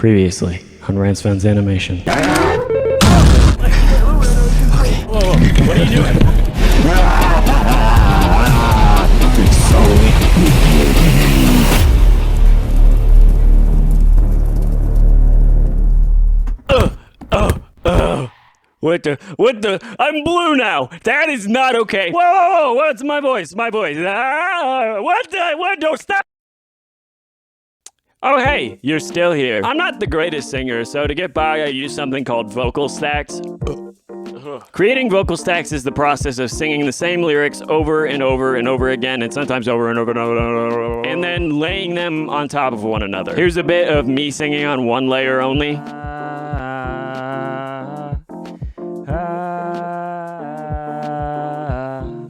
Previously on Rance Van's Animation. What are you doing? What the? I'm blue now. That is not okay. Whoa, what's my voice? What no, stop. Oh, hey, you're still here. I'm not the greatest singer, so to get by, I use something called vocal stacks. Creating vocal stacks is the process of singing the same lyrics over and over and over again, and sometimes over and over and over, and then laying them on top of one another. Here's a bit of me singing on one layer only.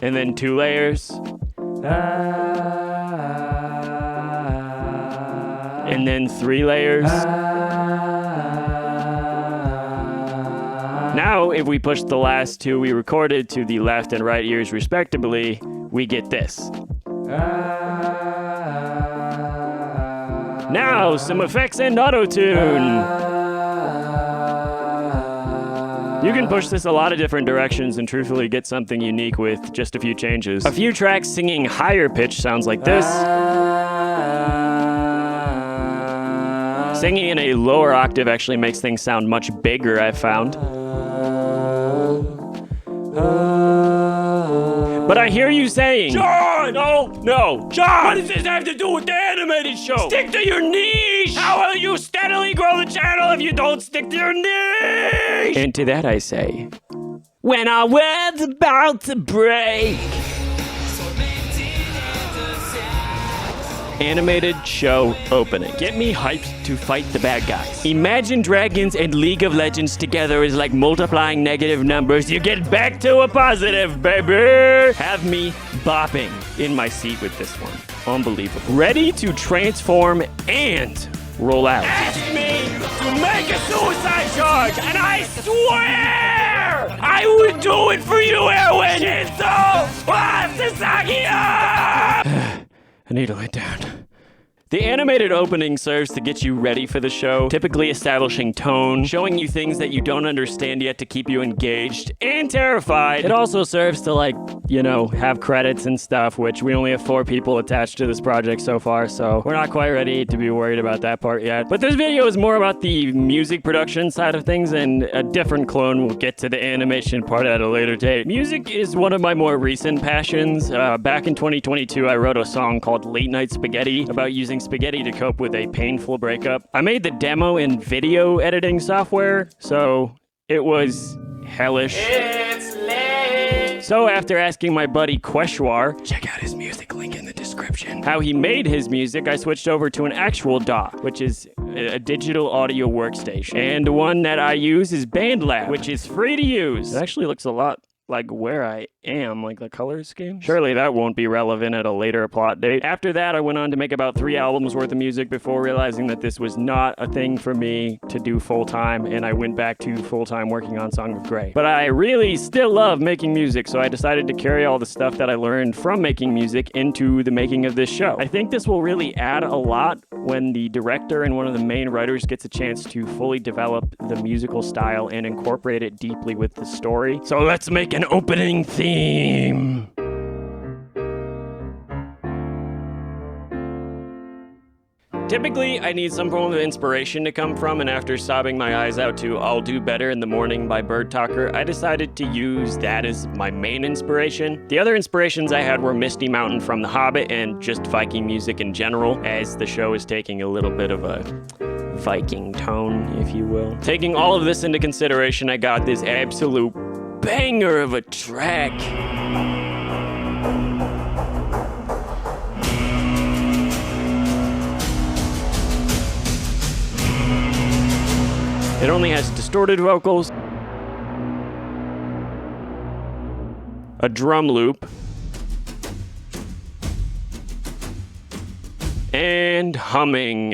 And then 2 layers. And then 3 layers. Now, if we push the last 2 we recorded to the left and right ears respectively, we get this. Now, some effects and auto-tune. You can push this a lot of different directions and truthfully get something unique with just a few changes. A few tracks singing higher pitch sounds like this. Singing in a lower octave actually makes things sound much bigger, I've found. But I hear you saying, John! No, John! What does this have to do with the animated show? Stick to your niche! How will you steadily grow the channel if you don't stick to your niche? And to that I say, when our world's about to break. Animated show opening. Get me hyped to fight the bad guys. Imagine Dragons and League of Legends together is like multiplying negative numbers. You get back to a positive, baby! Have me bopping in my seat with this one. Unbelievable. Ready to transform and roll out. Ask me to make a suicide charge, and I swear I would do it for you, Erwin! Shinzo Sasaki! I need to lay down. The animated opening serves to get you ready for the show, typically establishing tone, showing you things that you don't understand yet to keep you engaged and terrified. It also serves to, have credits and stuff, which we only have 4 people attached to this project so far, so we're not quite ready to be worried about that part yet. But this video is more about the music production side of things, and a different clone will get to the animation part at a later date. Music is one of my more recent passions. Back in 2022, I wrote a song called Late Night Spaghetti about using spaghetti to cope with a painful breakup. I made the demo in video editing software, so it was hellish. It's late. So after asking my buddy Queshwar, check out his music link in the description, how he made his music, I switched over to an actual DAW, which is a digital audio workstation. And the one that I use is BandLab, which is free to use. It actually looks a lot like where I am, like the color scheme. Surely that won't be relevant at a later plot date. After that, I went on to make about 3 albums worth of music before realizing that this was not a thing for me to do full-time, and I went back to full-time working on Song of Grey. But I really still love making music, so I decided to carry all the stuff that I learned from making music into the making of this show. I think this will really add a lot when the director and one of the main writers gets a chance to fully develop the musical style and incorporate it deeply with the story. So let's make an opening theme. Typically, I need some form of inspiration to come from, and after sobbing my eyes out to I'll Do Better in the Morning by Bird Talker, I decided to use that as my main inspiration. The other inspirations I had were Misty Mountain from The Hobbit and just Viking music in general, as the show is taking a little bit of a Viking tone, if you will. Taking all of this into consideration, I got this absolute banger of a track. It only has distorted vocals, a drum loop, and humming.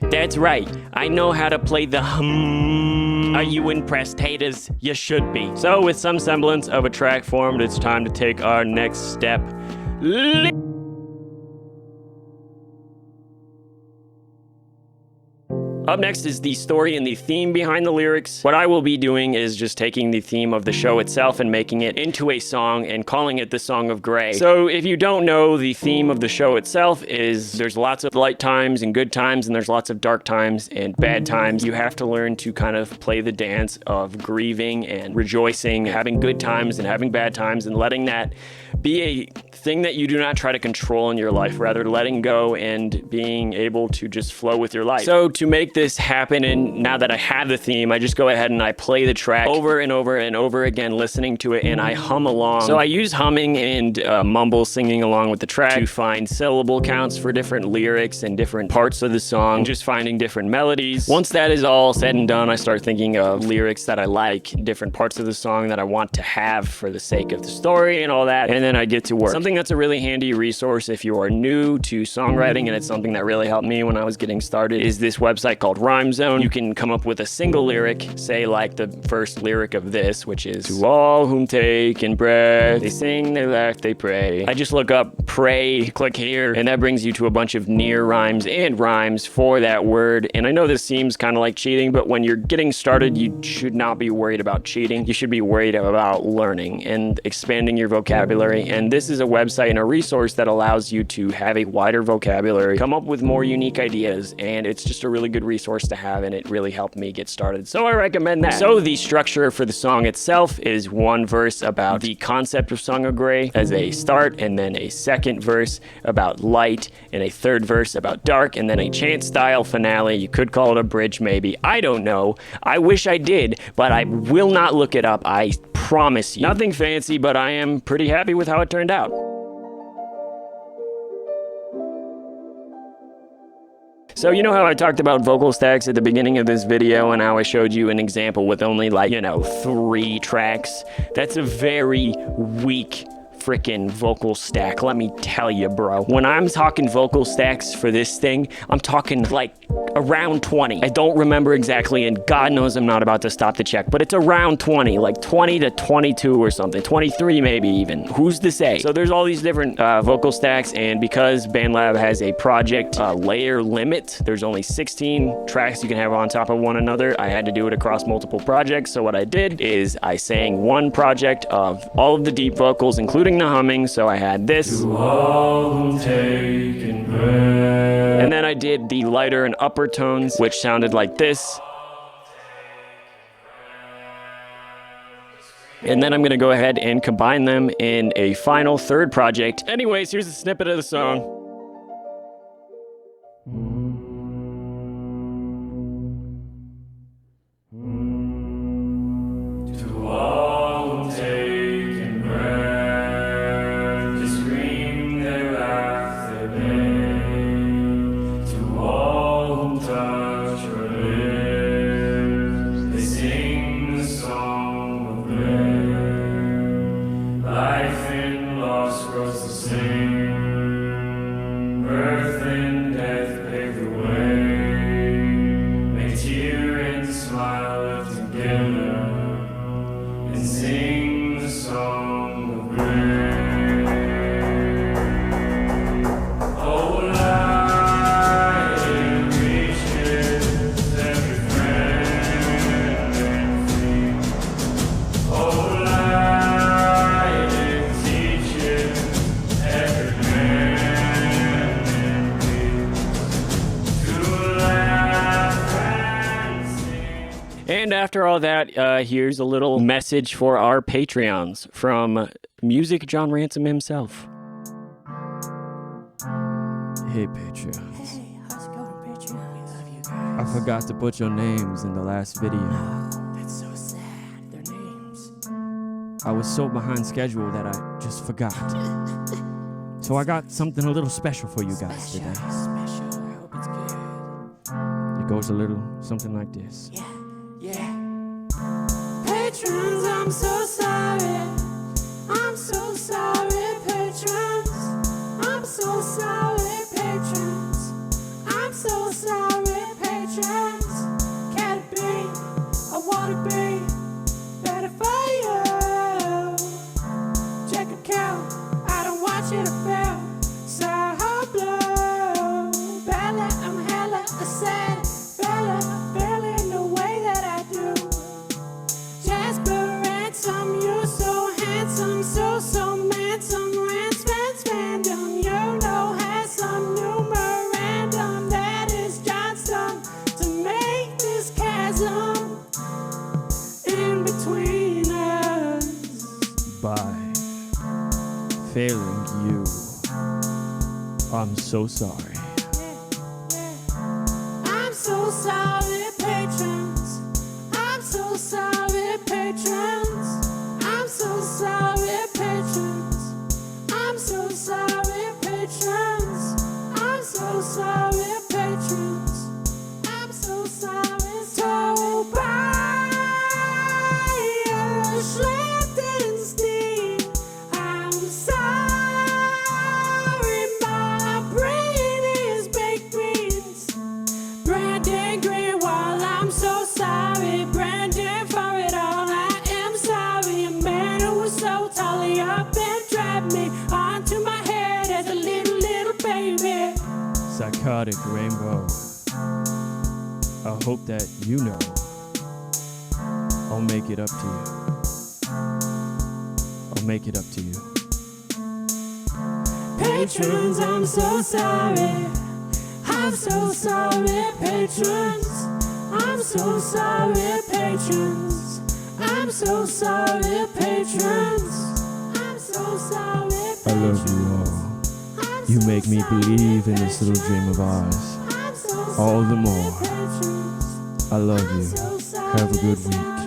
That's right, I know how to play the hum. Are you impressed, haters? You should be. So with some semblance of a track formed, it's time to take our next step. Up next is the story and the theme behind the lyrics. What I will be doing is just taking the theme of the show itself and making it into a song and calling it the Song of Gray. So if you don't know, the theme of the show itself is there's lots of light times and good times, and there's lots of dark times and bad times. You have to learn to kind of play the dance of grieving and rejoicing, having good times and having bad times, and letting that be a thing that you do not try to control in your life, rather letting go and being able to just flow with your life. So to make this happen, and now that I have the theme, I just go ahead and I play the track over and over and over again, listening to it, and I hum along. So I use humming and mumble singing along with the track to find syllable counts for different lyrics and different parts of the song, and just finding different melodies. Once that is all said and done, I start thinking of lyrics that I like, different parts of the song that I want to have for the sake of the story and all that, and then I get to work. Something that's a really handy resource if you are new to songwriting, and it's something that really helped me when I was getting started, is this website called Rhyme Zone. You can come up with a single lyric, say like the first lyric of this, which is, to all whom take in breath, they sing, they laugh, they pray. I just look up pray, click here, and that brings you to a bunch of near rhymes and rhymes for that word. And I know this seems kind of like cheating, but when you're getting started, you should not be worried about cheating. You should be worried about learning and expanding your vocabulary. And this is a website and a resource that allows you to have a wider vocabulary, come up with more unique ideas, and it's just a really good resource to have, and it really helped me get started. So I recommend that. So the structure for the song itself is one verse about the concept of Song of Gray as a start, and then a second verse about light, and a third verse about dark, and then a chant style finale. You could call it a bridge maybe. I don't know. I wish I did, but I will not look it up. I promise you. Nothing fancy, but I am pretty happy with how it turned out. So you know how I talked about vocal stacks at the beginning of this video, and how I showed you an example with only 3 tracks? That's a very weak freaking vocal stack, let me tell you, bro. When I'm talking vocal stacks for this thing, I'm talking around 20. I don't remember exactly, and God knows I'm not about to stop to check, but it's around 20, 20 to 22 or something, 23 maybe even. Who's to say? So there's all these different vocal stacks, and because BandLab has a project layer limit, there's only 16 tracks you can have on top of one another. I had to do it across multiple projects, so what I did is I sang one project of all of the deep vocals, including the humming. So I had this, to all who take in breath, and then I did the lighter and upper tones, which sounded like this. And then I'm gonna go ahead and combine them in a final third project. Anyways, here's a snippet of the song. To all who take in breath, they scream, they laugh, they play. To all whom touch your lips, they sing the song of gray. Life in loss grows the same, birth and death pave the way. Make tear and smile live together, and sing the song of gray. Oh, light it reaches every friend and feet. Oh, light it teaches every man and beast to laugh and sing. And after all that, here's a little message for our Patreons from Music John Ransom himself. Hey, Patreons. Hey, how's it going, Patreon? We love you guys. I forgot to put your names in the last video. Oh, that's so sad. Their names. I was so behind schedule that I just forgot. So I got something a little special for you guys Special. today. Special. I hope it's good. It goes a little something like this. Yeah. Yeah. Patrons, I'm so sorry. I'm so sorry, patrons. I'm so sorry, patrons. I'm so sorry, patrons. Can it be? I wanna be better for you. Check account. I don't want you to fail. So blue. Bella, I'm hella sad. Bella. I'm so sorry. I'm so sorry, patrons. I'm so sorry, patrons. I'm so sorry, patrons. I'm so sorry, patrons. I'm so sorry, patrons. I'm so sorry, so by Schlichtenstein. I'm sorry, my brain is baked beans. Brandon Greenwald, I'm so sorry. Brandon, for it all, I am sorry. A man who was so tall, he up and dragged me onto my head as a little baby. Psychotic Rainbow. I hope that you know I'll make it up to you. I'll make it up to you. Patrons, I'm so sorry. I'm so sorry, patrons. I'm so sorry, patrons. I'm so sorry, patrons. I'm so sorry, patrons. I love you all. You make me believe in this little dream of ours all the more. I love you. Have a good week.